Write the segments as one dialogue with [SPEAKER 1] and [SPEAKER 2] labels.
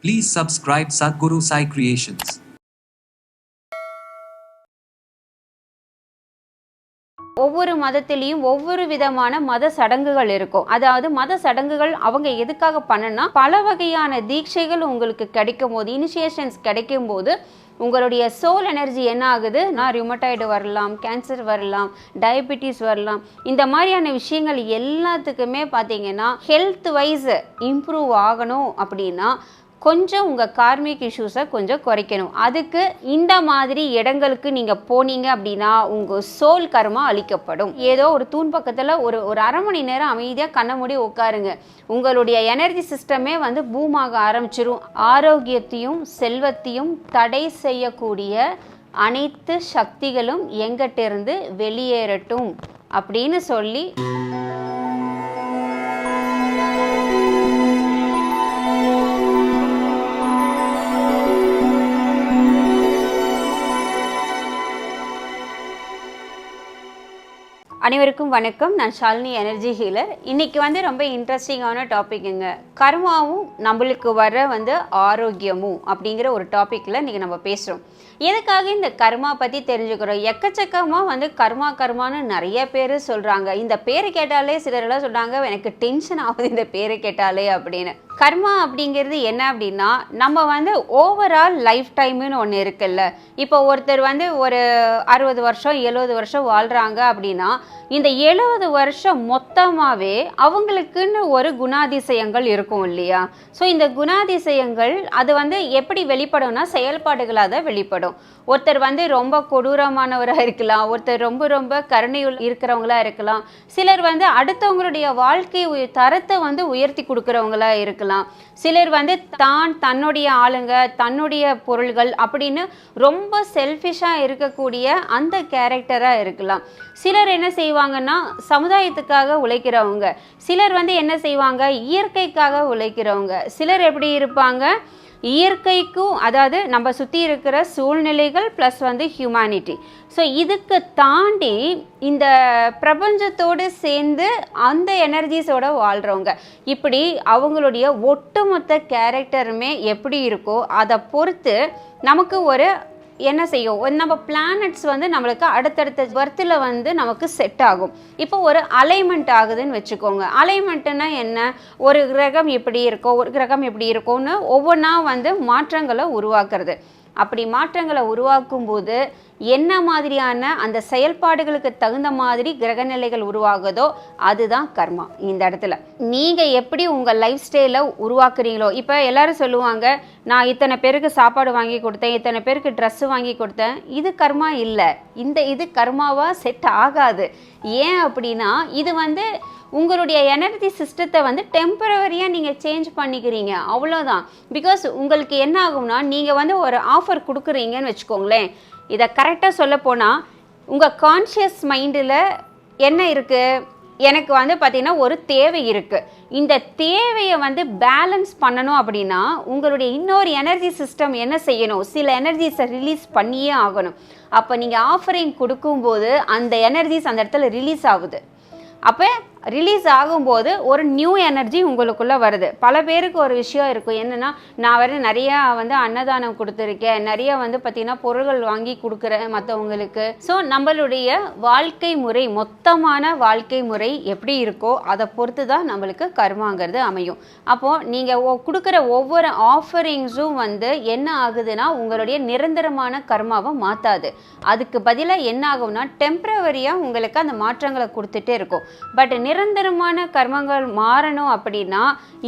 [SPEAKER 1] Please subscribe Sadhguru Sai Creations.
[SPEAKER 2] ஒவ்வொரு மதத்திலையும் ஒவ்வொரு விதமான மத சடங்குகள் இருக்கும். அதாவது மத சடங்குகள் அவங்க எதுக்காக பண்ணனா, பல வகையான தீட்சைகள் உங்களுக்கு கிடைக்கும் போது, இனிஷியேஷன்ஸ் கிடைக்கும் போது உங்களுடைய சோல் எனர்ஜி என்ன ஆகுது, நான் ரியூமட்டாய்டு வரலாம், கேன்சர் வரலாம், டயபெட்டிஸ் வரலாம். இந்த மாதிரியான விஷயங்கள் எல்லாத்துக்குமே பார்த்தீங்கன்னா ஹெல்த் வைஸ் இம்ப்ரூவ் ஆகணும் அப்படின்னா கொஞ்சம் உங்கள் கார்மிக் இஷ்யூஸை கொஞ்சம் குறைக்கணும். அதுக்கு இந்த மாதிரி இடங்களுக்கு நீங்கள் போனீங்க அப்படின்னா உங்கள் சோல் கர்மா அழிக்கப்படும். ஏதோ ஒரு தூண் பக்கத்தில் ஒரு அரை மணி நேரம் அமைதியாக கண்ண மூடி உட்காருங்க. உங்களுடைய எனர்ஜி சிஸ்டமே வந்து பூமாக ஆரம்பிச்சிடும். ஆரோக்கியத்தையும் செல்வத்தையும் தடை செய்யக்கூடிய அனைத்து சக்திகளும் எங்கிட்டிருந்து வெளியேறட்டும் அப்படின்னு சொல்லி அனைவருக்கும் வணக்கம். நான் ஷாலினி எனர்ஜி ஹீலர். இன்னைக்கு வந்து ரொம்ப இன்ட்ரெஸ்டிங்கான டாபிக்குங்க. கர்மாவும் நம்மளுக்கு வர வந்து ஆரோக்கியமும் அப்படிங்கிற ஒரு டாப்பிக்கில் இன்றைக்கி நம்ம பேசுகிறோம். எதுக்காக இந்த கர்மா பற்றி தெரிஞ்சுக்கிறோம்? எக்கச்சக்கமாக வந்து கர்மான்னு நிறைய பேர் சொல்கிறாங்க. இந்த பேரை கேட்டாலே சிலரெல்லாம் சொல்கிறாங்க, எனக்கு டென்ஷன் ஆகுது இந்த பேரை கேட்டாலே அப்படின்னு. கர்மா அப்படிங்கிறது என்ன அப்படின்னா, நம்ம வந்து ஓவரால் லைஃப் டைம்னு ஒன்று இருக்குல்ல. இப்போ ஒருத்தர் வந்து ஒரு 60 வருஷம் 70 வருஷம் வாழ்கிறாங்க அப்படின்னா இந்த 70 வருஷம் மொத்தமாகவே அவங்களுக்குன்னு ஒரு குணாதிசயங்கள் இருக்கும் இல்லையா? ஸோ இந்த குணாதிசயங்கள் அது வந்து எப்படி வெளிப்படும்னா செயல்பாடுகளாக தான் வெளிப்படும். ஒருத்தர் வந்து ரொம்ப கொடூரமானவராக இருக்கலாம், ஒருத்தர் ரொம்ப கருணை இருக்கிறவங்களா இருக்கலாம், சிலர் வந்து அடுத்தவங்களுடைய வாழ்க்கை தரத்தை வந்து உயர்த்தி கொடுக்குறவங்களா இருக்கலாம், சிலர் வந்து தன்னுடைய ஆளுங்க தன்னுடைய பொருள்கள் அப்படின்னு ரொம்ப செல்ஃபிஷாக இருக்கக்கூடிய அந்த கேரக்டராக இருக்கலாம். சிலர் என்ன செய்வாங்கன்னா சமுதாயத்துக்காக உழைக்கிறவங்க, சிலர் வந்து என்ன செய்வாங்க இயற்கைக்காக உழைக்கிறவங்க, சிலர் எப்படி இருப்பாங்க இயற்கைக்கும் அதாவது நம்ம சுற்றி இருக்கிற சூழ்நிலைகள் ப்ளஸ் வந்து ஹியூமனிட்டி. ஸோ இதுக்கு தாண்டி இந்த பிரபஞ்சத்தோடு சேர்ந்து அந்த எனர்ஜிஸோட வாழ்கிறவங்க, இப்படி அவங்களுடைய ஒட்டுமொத்த கேரக்டருமே எப்படி இருக்கோ அதை பொறுத்து நமக்கு ஒரு என்ன செய்யும், நம்ம பிளானட்ஸ் வந்து நம்மளுக்கு அடுத்தடுத்த பர்த்தில் வந்து நமக்கு செட் ஆகும். இப்போ ஒரு அலைன்மெண்ட் ஆகுதுன்னு வச்சுக்கோங்க. அலைன்மெண்ட்டுன்னா என்ன, ஒரு கிரகம் எப்படி இருக்கோ ஒரு கிரகம் எப்படி இருக்கும்னு ஒவ்வொன்றா வந்து மாற்றங்களை உருவாக்குறது. அப்படி மாற்றங்களை உருவாக்கும் போது என்ன மாதிரியான அந்த செயல்பாடுகளுக்கு தகுந்த மாதிரி கிரகநிலைகள் உருவாகுதோ அதுதான் கர்மா. இந்த இடத்துல நீங்கள் எப்படி உங்கள் லைஃப் ஸ்டைலை உருவாக்குறீங்களோ, இப்போ எல்லாரும் சொல்லுவாங்க, நான் இத்தனை பேருக்கு சாப்பாடு வாங்கி கொடுத்தேன், இத்தனை பேருக்கு ட்ரெஸ்ஸு வாங்கி கொடுத்தேன், இது கர்மா இல்லை. இது கர்மாவாக செட் ஆகாது. ஏன் அப்படின்னா இது வந்து உங்களுடைய எனர்ஜி சிஸ்டத்தை வந்து டெம்பரவரியாக நீங்கள் சேஞ்ச் பண்ணிக்கிறீங்க, அவ்வளோதான். பிகாஸ் உங்களுக்கு என்ன ஆகும்னா, நீங்கள் வந்து ஒரு ஆஃபர் கொடுக்குறீங்கன்னு வச்சுக்கோங்களேன். இதை கரெக்டாக சொல்ல போனால் உங்கள் கான்ஷியஸ் மைண்டில் என்ன இருக்குது, எனக்கு வந்து பார்த்திங்கன்னா ஒரு தேவை இருக்குது, இந்த தேவையை வந்து பேலன்ஸ் பண்ணணும் அப்படின்னா உங்களுடைய இன்னொரு எனர்ஜி சிஸ்டம் என்ன செய்யணும், சில எனர்ஜிஸை ரிலீஸ் பண்ணியே ஆகணும். அப்போ நீங்கள் ஆஃபரிங் கொடுக்கும்போது அந்த எனர்ஜிஸ் அந்த இடத்துல ரிலீஸ் ஆகுது. அப்போ ரிலீஸ் ஆகும்போது ஒரு நியூ எனர்ஜி உங்களுக்குள்ளே வருது. பல பேருக்கு ஒரு விஷயம் இருக்கும், என்னென்னா நான் வந்து நிறையா வந்து அன்னதானம் கொடுத்துருக்கேன், நிறைய வந்து பார்த்திங்கன்னா பொருள்கள் வாங்கி கொடுக்குறேன் மற்றவங்களுக்கு. ஸோ நம்மளுடைய வாழ்க்கை முறை, மொத்தமான வாழ்க்கை முறை எப்படி இருக்கோ அதை பொறுத்து தான் நம்மளுக்கு கர்மாங்கிறது அமையும். அப்போது நீங்கள் கொடுக்குற ஒவ்வொரு ஆஃபரிங்ஸும் வந்து என்ன ஆகுதுன்னா உங்களுடைய நிரந்தரமான கர்மாவை மாற்றாது. அதுக்கு பதிலாக என்ன ஆகும்னா டெம்பரவரியாக உங்களுக்கு அந்த மாற்றங்களை கொடுத்துட்டே இருக்கும். பட் நிரந்தரமான கர்மங்கள் மாறணும் அப்படின்னா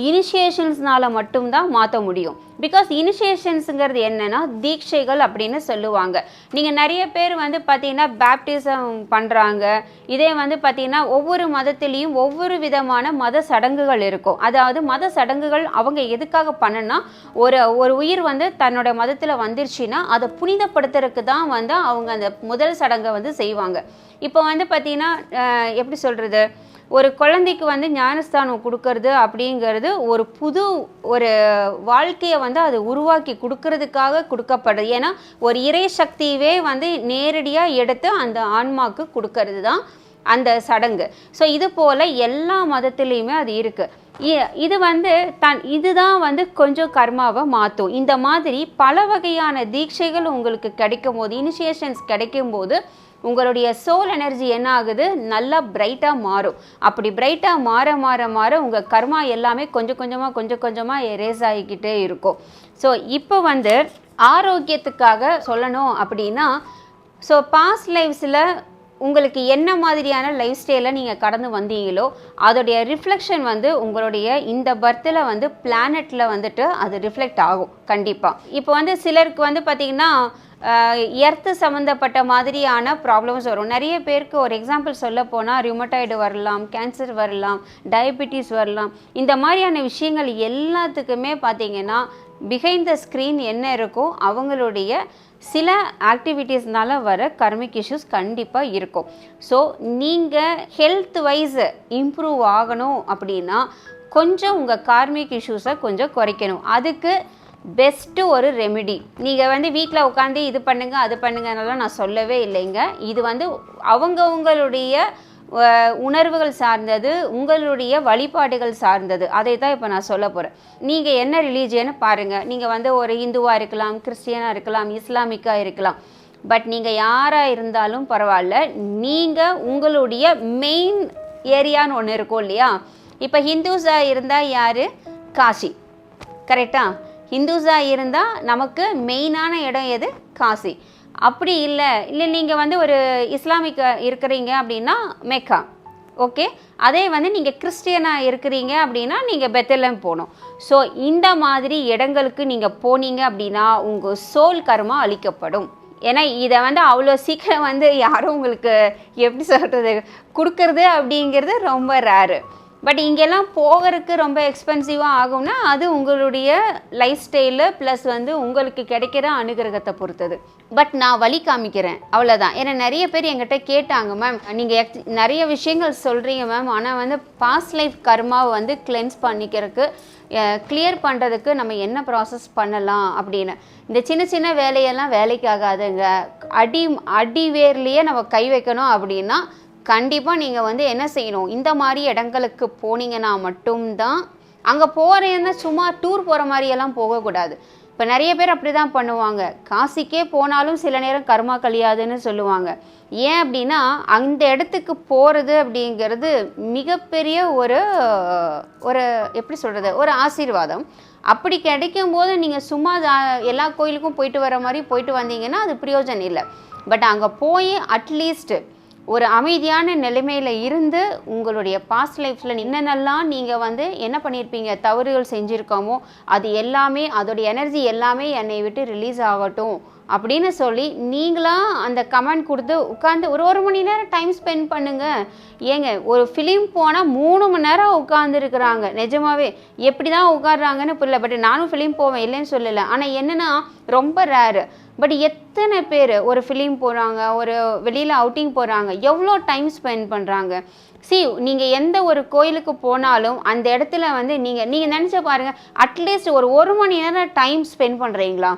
[SPEAKER 2] இனிஷியேஷன்ஸ்னால மட்டும்தான் மாற்ற முடியும். பிகாஸ் இனிஷியேஷன்ஸுங்கிறது என்னன்னா தீட்சைகள் அப்படின்னு சொல்லுவாங்க. நீங்கள் நிறைய பேர் வந்து பார்த்தீங்கன்னா பேப்டிசம் பண்ணுறாங்க. இதே வந்து பார்த்தீங்கன்னா ஒவ்வொரு மதத்திலையும் ஒவ்வொரு விதமான மத சடங்குகள் இருக்கும். அதாவது மத சடங்குகள் அவங்க எதுக்காக பண்ணனா, ஒரு உயிர் வந்து தன்னோட மதத்தில் வந்துருச்சுன்னா அதை புனிதப்படுத்துறதுக்கு தான் வந்து அவங்க அந்த முதல் சடங்கை வந்து செய்வாங்க. இப்போ வந்து பார்த்தீங்கன்னா எப்படி சொல்கிறது, ஒரு குழந்தைக்கு வந்து ஞானஸ்தானம் கொடுக்கறது அப்படிங்கிறது ஒரு புது ஒரு வாழ்க்கையை வந்து அது உருவாக்கி கொடுக்கறதுக்காக கொடுக்கப்படுது. ஏன்னா ஒரு இறை சக்தியவே வந்து நேரடியாக எடுத்து அந்த ஆன்மாவுக்கு கொடுக்கறது தான் அந்த சடங்கு. ஸோ இது போல் எல்லா மதத்துலேயுமே அது இருக்குது. இது வந்து இதுதான் வந்து கொஞ்சம் கர்மாவை மாற்றும். இந்த மாதிரி பல வகையான தீட்சைகள் உங்களுக்கு கிடைக்கும் போது, இனிஷியேஷன்ஸ் கிடைக்கும் போது உங்களுடைய சோல் எனர்ஜி என்ன ஆகுது, நல்லா பிரைட்டாக மாறும். அப்படி பிரைட்டாக மாற மாற மாற உங்கள் கர்மா எல்லாமே கொஞ்சம் கொஞ்சமாக எரேஸ் ஆகிக்கிட்டே இருக்கும். ஸோ இப்போ வந்து ஆரோக்கியத்துக்காக சொல்லணும் அப்படின்னா, ஸோ பாஸ்ட் லைஃப்ஸில் உங்களுக்கு என்ன மாதிரியான லைஃப் ஸ்டைலில் நீங்கள் கடந்து வந்தீங்களோ அதோடைய ரிஃப்ளெக்ஷன் வந்து உங்களுடைய இந்த பர்த்தில் வந்து பிளானெட்டில் வந்துட்டு அது ரிஃப்ளெக்ட் ஆகும் கண்டிப்பாக. இப்போ வந்து சிலருக்கு வந்து பார்த்திங்கன்னா எர்த்து சம்மந்தப்பட்ட மாதிரியான ப்ராப்ளம்ஸ் வரும். நிறைய பேருக்கு ஒரு எக்ஸாம்பிள் சொல்ல போனால் ரியூமட்டாய்டு வரலாம், கேன்சர் வரலாம், டயபெட்டிஸ் வரலாம். இந்த மாதிரியான விஷயங்கள் எல்லாத்துக்குமே பார்த்திங்கன்னா பிஹைண்ட் த ஸ்க்ரீன் என்ன இருக்கோ அவங்களுடைய சில ஆக்டிவிட்டீஸ்னால வர கர்மிக் இஷ்யூஸ் கண்டிப்பாக இருக்கும். ஸோ நீங்கள் ஹெல்த் வைஸ் இம்ப்ரூவ் ஆகணும் அப்படின்னா கொஞ்சம் உங்கள் கார்மிக் இஷ்யூஸை கொஞ்சம் குறைக்கணும். அதுக்கு பெஸ்ட்டு ஒரு ரெமிடி. நீங்கள் வந்து வீட்டில் உட்காந்து இது பண்ணுங்கள் அது பண்ணுங்கன்னாலும் நான் சொல்லவே இல்லைங்க. இது வந்து அவங்கவுங்களுடைய உணர்வுகள் சார்ந்தது, உங்களுடைய வழிபாடுகள் சார்ந்தது. அதை தான் இப்போ நான் சொல்ல போகிறேன். நீங்கள் என்ன ரிலீஜியன்னு பாருங்கள். நீங்கள் வந்து ஒரு இந்துவாக இருக்கலாம், கிறிஸ்டியனாக இருக்கலாம், இஸ்லாமிக்காக இருக்கலாம். பட் நீங்கள் யாராக இருந்தாலும் பரவாயில்ல, நீங்கள் உங்களுடைய மெயின் ஏரியான்னு ஒன்று இருக்கும் இல்லையா? இப்போ ஹிந்துஸாக இருந்தால் யார்? காசி, கரெக்டாக? ஹிந்துஸாக இருந்தால் நமக்கு மெயினான இடம் எது? காசி. அப்படி இல்லை நீங்கள் வந்து ஒரு இஸ்லாமிக் இருக்கிறீங்க அப்படின்னா மெக்கா, ஓகே. அதே வந்து நீங்கள் கிறிஸ்டியனாக இருக்கிறீங்க அப்படின்னா நீங்கள் பெத்தலெம் போகணும். ஸோ இந்த மாதிரி இடங்களுக்கு நீங்கள் போனீங்க அப்படின்னா உங்கள் சோல் கர்மா அளிக்கப்படும். ஏன்னா இதை வந்து அவ்வளோ சீக்கிரம் வந்து யாரும் உங்களுக்கு எப்படி சொல்கிறது கொடுக்கறது அப்படிங்கிறது ரொம்ப ரேரு. பட் இங்கெல்லாம் போகிறதுக்கு ரொம்ப எக்ஸ்பென்சிவாக ஆகும்னா அது உங்களுடைய லைஃப் ஸ்டைலு ப்ளஸ் வந்து உங்களுக்கு கிடைக்கிற அனுகிரகத்தை பொறுத்தது. பட் நான் வழி காமிக்கிறேன், அவ்வளோதான். ஏன்னா நிறைய பேர் என்கிட்ட கேட்டாங்க, மேம் நீங்கள் நிறைய விஷயங்கள் சொல்கிறீங்க மேம், ஆனால் வந்து பாஸ்ட் லைஃப் கர்மாவை வந்து கிளென்ஸ் பண்ணிக்கிறதுக்கு கிளியர் பண்ணுறதுக்கு நம்ம என்ன ப்ராசஸ் பண்ணலாம் அப்படின்னு. இந்த சின்ன சின்ன வேலையெல்லாம் வேலைக்கு ஆகாதுங்க. அடிவேர்லேயே நம்ம கை வைக்கணும் அப்படின்னா கண்டிப்பாக நீங்கள் வந்து என்ன செய்யணும், இந்த மாதிரி இடங்களுக்கு போனீங்கன்னா மட்டும்தான். அங்கே போகிறேன்னா சும்மா டூர் போகிற மாதிரியெல்லாம் போகக்கூடாது. இப்போ நிறைய பேர் அப்படி தான் பண்ணுவாங்க. காசிக்கே போனாலும் சில நேரம் கர்மா கழியாதுன்னு சொல்லுவாங்க. ஏன் அப்படின்னா அந்த இடத்துக்கு போகிறது அப்படிங்கிறது மிகப்பெரிய ஒரு எப்படி சொல்கிறது, ஒரு ஆசீர்வாதம். அப்படி கிடைக்கும் போது நீங்கள் சும்மா எல்லா கோயிலுக்கும் போயிட்டு வர மாதிரி போயிட்டு வந்தீங்கன்னா அது பிரயோஜனம் இல்லை. பட் அங்கே போய் அட்லீஸ்ட் ஒரு அமைதியான நிலைமையில் இருந்து உங்களுடைய பாஸ்ட் லைஃப்பில் என்னென்னலாம் நீங்கள் வந்து என்ன பண்ணியிருப்பீங்க, தவறுகள் செஞ்சுருக்கோமோ அது எல்லாமே, அதோடைய எனர்ஜி எல்லாமே என்னை விட்டு ரிலீஸ் ஆகட்டும் அப்படின்னு சொல்லி நீங்களாம் அந்த கமெண்ட் கொடுத்து உட்காந்து ஒரு மணி நேரம் டைம் ஸ்பெண்ட் பண்ணுங்கள். ஏங்க ஒரு ஃபிலிம் போனால் 3 மணி நேரம் உட்காந்துருக்குறாங்க. நிஜமாவே எப்படி தான் உட்காடுறாங்கன்னு புரியல. பட் நானும் ஃபிலிம் போவேன், இல்லைன்னு சொல்லலை. ஆனால் என்னென்னா ரொம்ப ரேரு. பட் எத்தனை பேர் ஒரு ஃபிலிம் போகிறாங்க, ஒரு வெளியில் அவுட்டிங் போகிறாங்க, எவ்வளோ டைம் ஸ்பெண்ட் பண்ணுறாங்க. நீங்கள் எந்த ஒரு கோயிலுக்கு போனாலும் அந்த இடத்துல வந்து நீங்கள் நினச்ச பாருங்கள், அட்லீஸ்ட் ஒரு மணி நேரம் டைம் ஸ்பெண்ட் பண்ணுறீங்களா?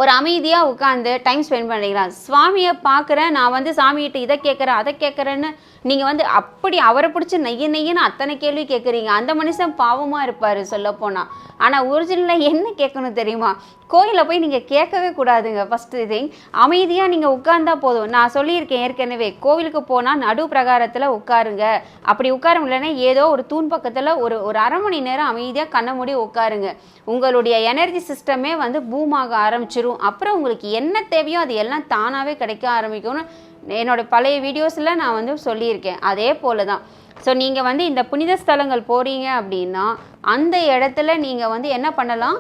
[SPEAKER 2] ஒரு அமைதியாக உட்காந்து டைம் ஸ்பெண்ட் பண்ணுறீங்களா? சுவாமியை பார்க்குறேன், நான் வந்து சாமிகிட்ட இதை கேட்குறேன் அதை கேட்குறேன்னு நீங்கள் வந்து அப்படி அவரை பிடிச்சி நெய்யன்னு அத்தனை கேள்வி கேட்குறீங்க. அந்த மனுஷன் பாவமாக இருப்பார் சொல்லப்போனால். ஆனால் ஒரிஜினலாக என்ன கேட்கணும் தெரியுமா? கோயிலில் போய் நீங்கள் கேட்கவே கூடாதுங்க. ஃபஸ்ட்டு திங், அமைதியாக நீங்கள் உட்கார்ந்தா போதும். நான் சொல்லியிருக்கேன் ஏற்கனவே, கோவிலுக்கு போனால் நடு பிரகாரத்தில் உட்காருங்க. அப்படி உட்கார முடியலன்னா ஏதோ ஒரு தூண் பக்கத்தில் ஒரு அரை மணி நேரம் அமைதியாக கண்ண மூடி உட்காருங்க. உங்களுடைய எனர்ஜி சிஸ்டமே வந்து பூமாக ஆரம்பிச்சிரும். அப்புறம் உங்களுக்கு என்ன தேவையோ அது எல்லாம் தானாகவே கிடைக்க ஆரம்பிக்கும்னு என்னோடய பழைய வீடியோஸில் நான் வந்து சொல்லியிருக்கேன். அதே போல தான். ஸோ நீங்கள் வந்து இந்த புனித ஸ்தலங்கள் போகிறீங்க அப்படின்னா அந்த இடத்துல நீங்கள் வந்து என்ன பண்ணலாம்,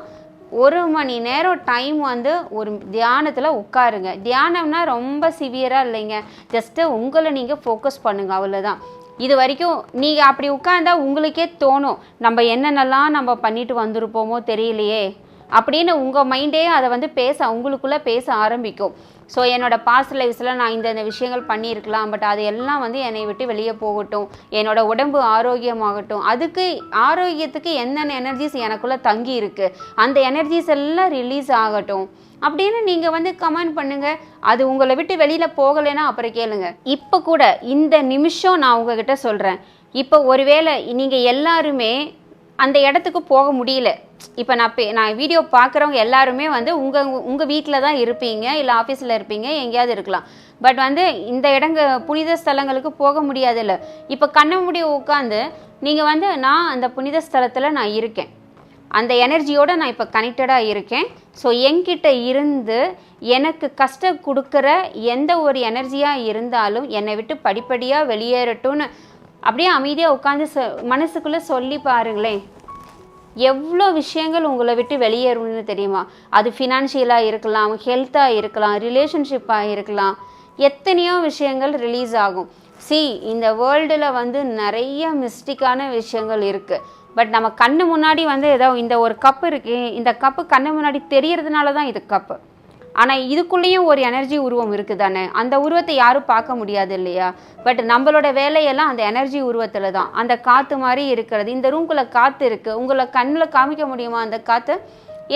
[SPEAKER 2] 1 மணி நேரம் டைம் வந்து ஒரு தியானத்தில் உட்காருங்க. தியானம்னா ரொம்ப சிவியராக இல்லைங்க, ஜஸ்ட்டு உங்களை நீங்கள் ஃபோக்கஸ் பண்ணுங்கள், அவ்வளோதான். இது வரைக்கும் நீங்கள் அப்படி உட்கார்ந்தா உங்களுக்கே தோணும், நம்ம என்னென்னலாம் நம்ம பண்ணிட்டு வந்திருப்போமோ தெரியலையே, அப்படின்னு உங்கள் மைண்டே அதை வந்து உங்களுக்குள்ளே பேச ஆரம்பிக்கும். ஸோ என்னோடய பாஸ்ட் லைஃப்ஸில் நான் இந்த விஷயங்கள் பண்ணியிருக்கலாம், பட் அது எல்லாம் வந்து என்னை விட்டு வெளியே போகட்டும், என்னோடய உடம்பு ஆரோக்கியமாகட்டும், அதுக்கு ஆரோக்கியத்துக்கு என்னென்ன எனர்ஜிஸ் எனக்குள்ளே தங்கி இருக்குது அந்த எனர்ஜிஸ் எல்லாம் ரிலீஸ் ஆகட்டும் அப்படின்னு நீங்கள் வந்து கமெண்ட் பண்ணுங்கள். அது உங்களை விட்டு வெளியில் போகலைன்னா அப்புறம் கேளுங்க. இப்போ கூட இந்த நிமிஷம் நான் உங்ககிட்ட சொல்கிறேன், இப்போ ஒருவேளை நீங்கள் எல்லாருமே அந்த இடத்துக்கு போக முடியல. இப்போ நான் வீடியோ பார்க்குறவங்க எல்லாருமே வந்து உங்கள் வீட்டில் தான் இருப்பீங்க, இல்லை ஆஃபீஸில் இருப்பீங்க, எங்கேயாவது இருக்கலாம். பட் வந்து இந்த புனித ஸ்தலங்களுக்கு போக முடியாதுல்ல. இப்போ கண்ண மூடி உட்காந்து நீங்கள் வந்து நான் அந்த புனித ஸ்தலத்தில் நான் இருக்கேன், அந்த எனர்ஜியோடு நான் இப்போ கனெக்டடாக இருக்கேன். ஸோ என்கிட்ட இருந்து எனக்கு கஷ்டம் கொடுக்குற எந்த ஒரு எனர்ஜியாக இருந்தாலும் என்னை விட்டு படிப்படியாக வெளியேறட்டும்னு அப்படியே அமைதியாக உட்காந்து மனசுக்குள்ளே சொல்லி பாருங்களேன். எவ்வளோ விஷயங்கள் உங்களை விட்டு வெளியேறும்னு தெரியுமா? அது ஃபினான்ஷியலாக இருக்கலாம், ஹெல்த்தாக இருக்கலாம், ரிலேஷன்ஷிப்பாக இருக்கலாம், எத்தனையோ விஷயங்கள் ரிலீஸ் ஆகும். இந்த வேர்ல்டில் வந்து நிறைய மிஸ்டிக்கான விஷயங்கள் இருக்குது. பட் நம்ம கண்ணு முன்னாடி வந்து ஏதோ இந்த ஒரு கப்பு இருக்குது, இந்த கப்பு கண்ணு முன்னாடி தெரியறதுனால தான் இது கப்பு. ஆனால் இதுக்குள்ளேயும் ஒரு எனர்ஜி உருவம் இருக்குது தானே, அந்த உருவத்தை யாரும் பார்க்க முடியாது இல்லையா? பட் நம்மளோட வேலையெல்லாம் அந்த எனர்ஜி உருவத்தில் தான். அந்த காற்று மாதிரி இருக்கிறது, இந்த ரூம்குள்ளே காற்று இருக்குது, உங்களை கண்ணில் காமிக்க முடியுமா அந்த காற்று?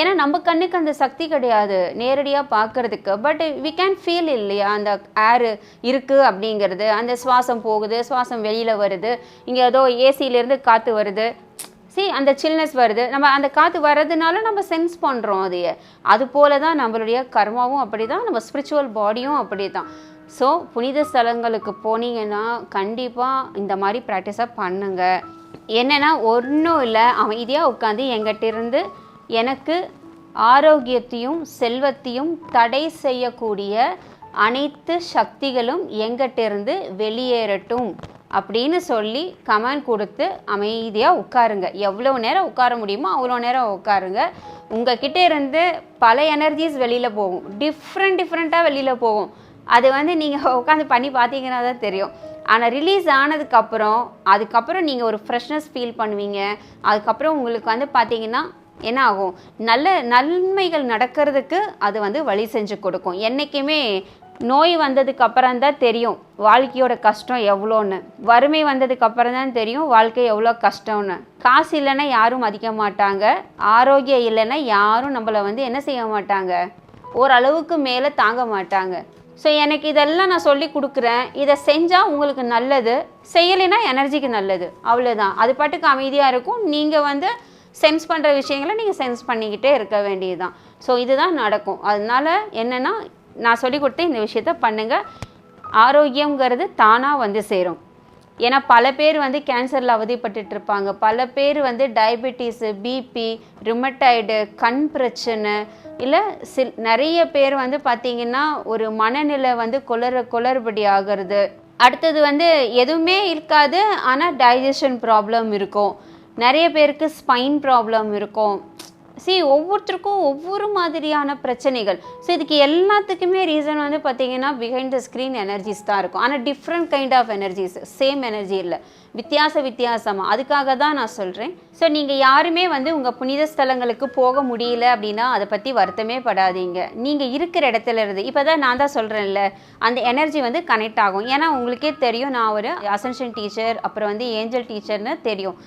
[SPEAKER 2] ஏன்னா நம்ம கண்ணுக்கு அந்த சக்தி கிடையாது நேரடியாக பார்க்குறதுக்கு. பட் வி கேன் ஃபீல் இல்லையா அந்த ஏர் இருக்குது அப்படிங்கிறது. அந்த சுவாசம் போகுது, சுவாசம் வெளியில் வருது, இங்கே ஏதோ ஏசியிலேருந்து காற்று வருது, அந்த சில்னஸ் வருது, நம்ம அந்த காற்று வர்றதுனால நம்ம சென்ஸ் பண்ணுறோம் அதையே. அது போல தான் நம்மளுடைய கர்மாவும் அப்படி தான், நம்ம ஸ்பிரிச்சுவல் பாடியும் அப்படி தான். ஸோ புனித ஸ்தலங்களுக்கு போனீங்கன்னா கண்டிப்பாக இந்த மாதிரி ப்ராக்டிஸாக பண்ணுங்க. என்னென்னா ஒன்றும் இல்லை, அமைதியாக உட்காந்து எங்கிட்ட இருந்து எனக்கு ஆரோக்கியத்தையும் செல்வத்தையும் தடை செய்யக்கூடிய அனைத்து சக்திகளும் எங்கிட்டிருந்து வெளியேறட்டும் அப்படின்னு சொல்லி கமெண்ட் கொடுத்து அமைதியாக உட்காருங்க. எவ்வளோ நேரம் உட்கார முடியுமோ அவ்வளோ நேரம் உட்காருங்க. உங்ககிட்ட இருந்து பல எனர்ஜிஸ் வெளியில் போகும், டிஃப்ரெண்ட்டாக வெளியில் போகும். அது வந்து நீங்கள் உட்காந்து பண்ணி பார்த்தீங்கன்னா தான் தெரியும். ஆனால் ரிலீஸ் அதுக்கப்புறம் நீங்கள் ஒரு ஃப்ரெஷ்னஸ் ஃபீல் பண்ணுவீங்க. அதுக்கப்புறம் உங்களுக்கு வந்து பார்த்தீங்கன்னா என்ன ஆகும், நன்மைகள் நடக்கிறதுக்கு அது வந்து வழி செஞ்சு கொடுக்கும். என்றைக்குமே நோய் வந்ததுக்கு அப்புறம் தான் தெரியும் வாழ்க்கையோட கஷ்டம் எவ்வளோன்னு, வறுமை வந்ததுக்கு அப்புறம் தான் தெரியும் வாழ்க்கை எவ்வளோ கஷ்டம்னு. காசு இல்லைன்னா யாரும் மதிக்க மாட்டாங்க, ஆரோக்கியம் இல்லைன்னா யாரும் நம்மளை வந்து என்ன செய்ய மாட்டாங்க, ஓரளவுக்கு மேலே தாங்க மாட்டாங்க. ஸோ எனக்கு இதெல்லாம் நான் சொல்லி கொடுக்குறேன், இதை செஞ்சால் உங்களுக்கு நல்லது, செய்யலைன்னா எனர்ஜிக்கு நல்லது, அவ்வளோதான். அது பாட்டுக்கு அமைதியாக இருக்கும். நீங்கள் வந்து சென்ஸ் பண்ணுற விஷயங்களை நீங்கள் சென்ஸ் பண்ணிக்கிட்டே இருக்க வேண்டியது தான். ஸோ இதுதான் நடக்கும். அதனால என்னென்னா நான் சொல்லி கொடுத்த இந்த விஷயத்த பண்ணுங்கள். ஆரோக்கியங்கிறது தானாக வந்து சேரும். ஏன்னா பல பேர் வந்து கேன்சரில் அவதிப்பட்டு இருப்பாங்க, பல பேர் வந்து டயபெட்டிஸு, பிபி, ரிமட்டாய்டு, கண் பிரச்சனை, இல்லை நிறைய பேர் வந்து பார்த்திங்கன்னா ஒரு மனநிலை வந்து குளறுபடி ஆகிறது. அடுத்தது வந்து எதுவுமே இருக்காது, ஆனால் டைஜஷன் ப்ராப்ளம் இருக்கும். நிறைய பேருக்கு ஸ்பைன் ப்ராப்ளம் இருக்கும். ஒவ்வொருத்தருக்கும் ஒவ்வொரு மாதிரியான பிரச்சனைகள். இதுக்கு எல்லாத்துக்குமே ரீசன் வந்து பார்த்தீங்கன்னா பிஹைண்ட் த ஸ்க்ரீன் எனர்ஜிஸ் தான் இருக்கும். ஆனால் different kind of energies, same energy இல்லை, வித்தியாசமாக. அதுக்காக தான் நான் சொல்கிறேன். நீங்கள் யாருமே வந்து உங்கள் புனித ஸ்தலங்களுக்கு போக முடியல அப்படின்னா அதை பற்றி வருத்தமே படாதீங்க. நீங்கள் இருக்கிற இடத்துல இருந்து இப்போ தான் நான் தான் சொல்கிறேன்ல, அந்த எனர்ஜி வந்து கனெக்ட் ஆகும். ஏன்னா உங்களுக்கே தெரியும், நான் ஒரு அசென்ஷன் டீச்சர், அப்புறம் வந்து ஏஞ்சல் டீச்சர்னு தெரியும்.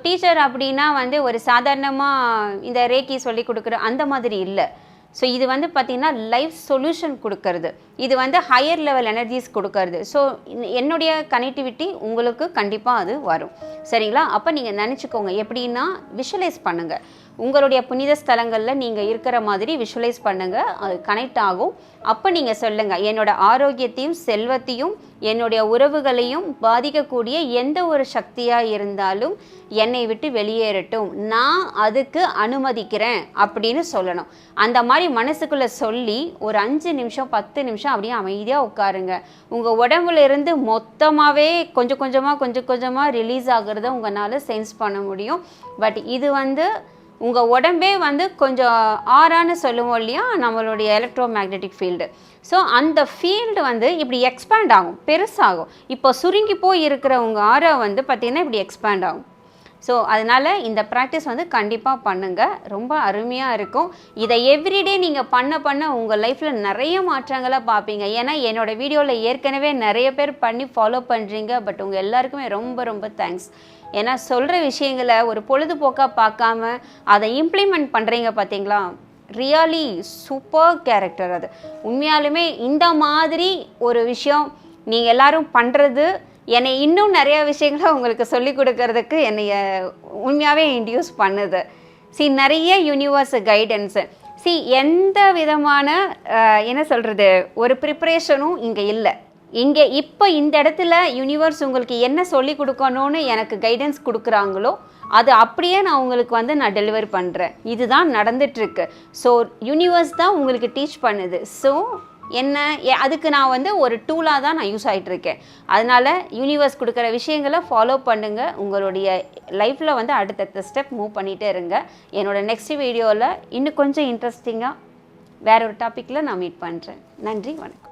[SPEAKER 2] டீச்சர் அப்படின்னா வந்து ஒரு சாதாரணமாக இந்த ரேக்கி சொல்லி கொடுக்குற அந்த மாதிரி இல்லை. இது வந்து பார்த்திங்கன்னா லைஃப் சொல்யூஷன் கொடுக்கறது, இது வந்து ஹையர் லெவல் எனர்ஜிஸ் கொடுக்கறது. என்னுடைய கனெக்டிவிட்டி உங்களுக்கு கண்டிப்பாக அது வரும். சரிங்களா? அப்போ நீங்கள் நினச்சிக்கோங்க, எப்படின்னா விஷுவலைஸ் பண்ணுங்கள். உங்களுடைய புனித ஸ்தலங்களில் நீங்கள் இருக்கிற மாதிரி விஷுவலைஸ் பண்ணுங்கள், அது கனெக்ட் ஆகும். அப்போ நீங்கள் சொல்லுங்கள், என்னோட ஆரோக்கியத்தையும் செல்வத்தையும் என்னுடைய உறவுகளையும் பாதிக்கக்கூடிய எந்த ஒரு சக்தியாக இருந்தாலும் என்னை விட்டு வெளியேறட்டும், நான் அதுக்கு அனுமதிக்கிறேன் அப்படின்னு சொல்லணும். அந்த மாதிரி மனசுக்குள்ளே சொல்லி ஒரு 5 நிமிஷம் 10 நிமிஷம் அப்படியே அமைதியாக உட்காருங்க. உங்கள் உடம்புல இருந்து மொத்தமாகவே கொஞ்சம் கொஞ்சமாக ரிலீஸ் ஆகிறத உங்களால் சென்ஸ் பண்ண முடியும். பட் இது வந்து உங்கள் உடம்பே வந்து கொஞ்சம் ஆறான்னு சொல்லுவோம் இல்லையா, நம்மளுடைய எலக்ட்ரோ மேக்னெட்டிக் ஃபீல்டு. அந்த ஃபீல்டு வந்து இப்படி எக்ஸ்பேண்ட் ஆகும், பெருசாகும். இப்போ சுருங்கி போய் இருக்கிற உங்கள் ஆரா வந்து பார்த்திங்கன்னா இப்படி எக்ஸ்பேண்ட் ஆகும். ஸோ அதனால் இந்த ப்ராக்டிஸ் வந்து கண்டிப்பாக பண்ணுங்கள், ரொம்ப அருமையாக இருக்கும். இதை எவ்ரிடே நீங்கள் பண்ண உங்கள் லைஃப்பில் நிறைய மாற்றங்களை பார்ப்பீங்க. ஏன்னா என்னோடய வீடியோவில் ஏற்கனவே நிறைய பேர் பண்ணி ஃபாலோ பண்ணுறீங்க. பட் உங்கள் எல்லாருக்குமே ரொம்ப ரொம்ப தேங்க்ஸ். ஏன்னா சொல்கிற விஷயங்களை ஒரு பொழுதுபோக்காக பார்க்காம அதை இம்ப்ளிமெண்ட் பண்ணுறீங்க பார்த்தீங்களா, ரியலி சூப்பர் கேரக்டர். அது உண்மையாலுமே இந்த மாதிரி ஒரு விஷயம் நீங்கள் எல்லோரும் பண்ணுறது என்னை இன்னும் நிறையா விஷயங்களை உங்களுக்கு சொல்லிக் கொடுக்கறதுக்கு என்னைய உண்மையாகவே இன்ட்யூஸ் பண்ணுது. நிறைய யூனிவர்ஸ் கைடன்ஸு எந்த விதமான என்ன சொல்கிறது ஒரு ப்ரிப்ரேஷனும் இங்கே இல்லை. இங்கே இப்போ இந்த இடத்துல யூனிவர்ஸ் உங்களுக்கு என்ன சொல்லி கொடுக்கணும்னு எனக்கு கைடன்ஸ் கொடுக்குறாங்களோ அது அப்படியே நான் உங்களுக்கு வந்து நான் டெலிவர் பண்ணுறேன். இதுதான் நடந்துகிட்ருக்கு. ஸோ யூனிவர்ஸ் தான் உங்களுக்கு டீச் பண்ணுது. ஸோ என்ன அதுக்கு நான் வந்து ஒரு டூலாக தான் நான் யூஸ் ஆகிட்டுருக்கேன். அதனால் யூனிவர்ஸ் கொடுக்குற விஷயங்களை ஃபாலோ பண்ணுங்கள். உங்களுடைய லைஃப்பில் வந்து அடுத்தடுத்த ஸ்டெப் மூவ் பண்ணிகிட்டே இருங்க. என்னோடய நெக்ஸ்ட் வீடியோவில் இன்னும் கொஞ்சம் இன்ட்ரெஸ்டிங்காக வேற ஒரு டாப்பிக்கில் நான் மீட் பண்ணுறேன். நன்றி, வணக்கம்.